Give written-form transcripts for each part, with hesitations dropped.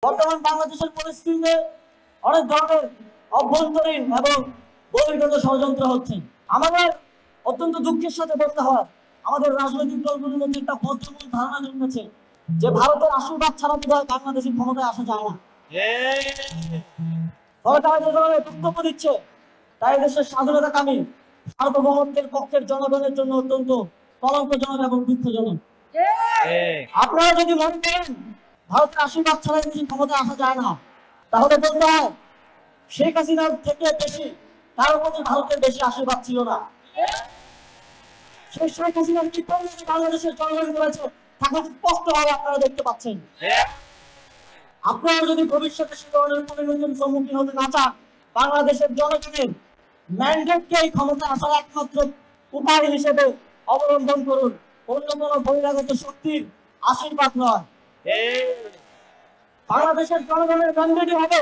বর্তমান বাংলাদেশের পরিস্থিতিতে অনেক ধরনের অভ্যন্তরীণ এবং বহির্গত ষড়যন্ত্র হচ্ছে। আমাদের অত্যন্ত দুঃখের সাথে বলতে হয়, আমাদের রাজনৈতিক দলগুলোর মধ্যে একটা বদ্ধমূল ধারণা জন্মেছে যে ভারতের আশীর্বাদ ছাড়া বোধহয় বাংলাদেশের ক্ষমতায় আসা যায় না। ফলে তারা যে ধরনের বক্তব্য দিচ্ছে তাই দেশের স্বাধীনতাকামী সার্বভৌমত্বের পক্ষের জনগণের জন্য অত্যন্ত কলঙ্কজনক এবং দুঃখজনক। আপনারা যদি মনে করেন ভারতের আশীর্বাদ ছাড়া দেশের ক্ষমতায় আসা যায় না, তাহলে বলতে হয় শেখ হাসিনার থেকে বেশি কারোর প্রতি ভারতের বেশি আশীর্বাদ ছিল না। সেই শেখ হাসিনার কি পরিণতি বাংলাদেশের জনগণ করেছে তা স্পষ্টভাবে আপনারা দেখতে পাচ্ছেন। আপনারা যদি ভবিষ্যতে সে ধরনের পরিণতির সম্মুখীন হতে না চান, বাংলাদেশের জনগণের ম্যান্ডেটকে এই ক্ষমতা আসার একমাত্র উপায় হিসেবে অবলম্বন করুন, অন্য কোন বহিরাগত শক্তির আশীর্বাদ নয়। বাংলাদেশের জনগণের ম্যান্ডেটই হবে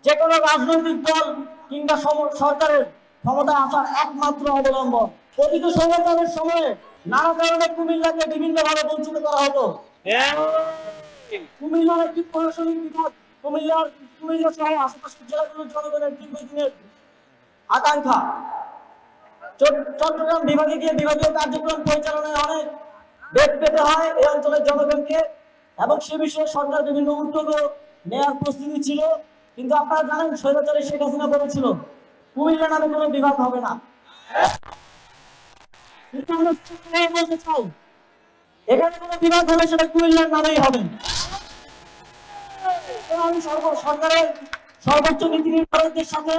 যে কোনো রাজনৈতিক দল কিংবা সরকারের ক্ষমতায় আসার একমাত্র অবলম্বন। অতীত সংবিধানের সময়ে নানা কারণে কুমিল্লাকে বিভিন্নভাবে বঞ্চিত করা হতো। কুমিল্লার একটি প্রশাসনিক বিভাগ, কুমিল্লা সহ আশেপাশের জেলাগুলোর জনগণের দীর্ঘদিনের আকাঙ্ক্ষা। চট্টগ্রাম বিভাগে গিয়ে বিভাগীয় কার্যক্রম পরিচালনায় অনেক বেগ পেতে হয় এই অঞ্চলের জনগণকে, এবং সে বিষয়ে সরকার বিভিন্ন উদ্যোগও নেওয়ার প্রস্তুতি ছিল। কিন্তু আপনারা জানেন স্বৈরাচারী শেখ হাসিনা বলেছিল কুমিল্লা নামে কোনো বিভাগ হবে না। কিন্তু আমরা বলতে চাই এখানে কোনো বিভাগ হলে সেটা কুমিল্লার নামেই হবে। আমি সরকারের সর্বোচ্চ নীতি নির্ধারকদের সাথে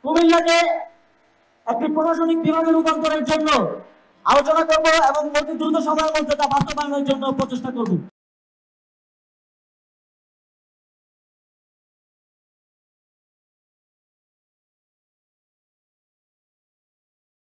কুমিল্লাকে একটি প্রশাসনিক বিভাগে রূপান্তরের জন্য আলোচনা করব এবং অতি দ্রুত সময়ের মধ্যে তা বাস্তবায়নের জন্য প্রচেষ্টা করব।